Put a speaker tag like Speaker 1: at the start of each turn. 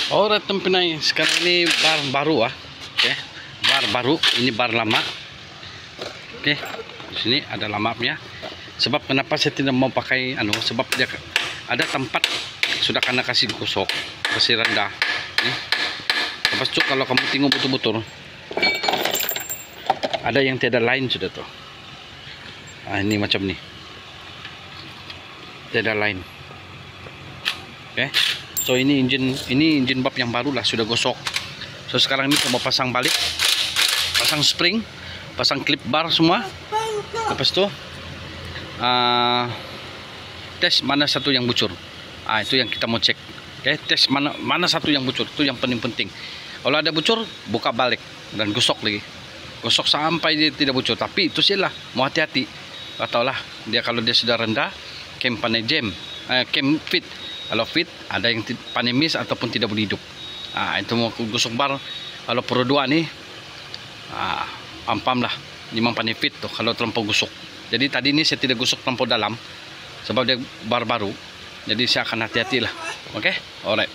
Speaker 1: Alright, teman Pinay. Sekarang ini bar baru Oke. Bar baru, ini bar lama. Oke. Di sini ada lamapnya. Sebab kenapa saya tidak mau pakai sebab dia ada tempat sudah kena kasih gosok, kasih rendah. Lepas itu kalau kamu tengok betul-betul ada yang tiada line sudah tuh. Ini macam nih. Tiada line. Oke. So ini engine bab yang baru lah, sudah gosok. So sekarang ini saya mau pasang balik, pasang spring, pasang clip bar semua. Lepas itu tes mana satu yang bocor. Itu yang kita mau cek. Oke, tes mana satu yang bocor, itu yang paling penting. Kalau ada bocor, buka balik dan gosok lagi. Gosok sampai dia tidak bocor. Tapi itu sih lah, mau hati-hati. Atau lah dia kalau dia sudah rendah, cam panai jam, cam fit. Kalau fit ada yang panai miss ataupun tidak boleh hidup. Itu mau gosok bar. Kalau Pro 2 nih, pam lah, memang panai fit tuh kalau terlampau gosok. Jadi tadi ini saya tidak gosok terlampau dalam sebab dia bar baru. Jadi saya akan hati-hati lah. Oke, alright.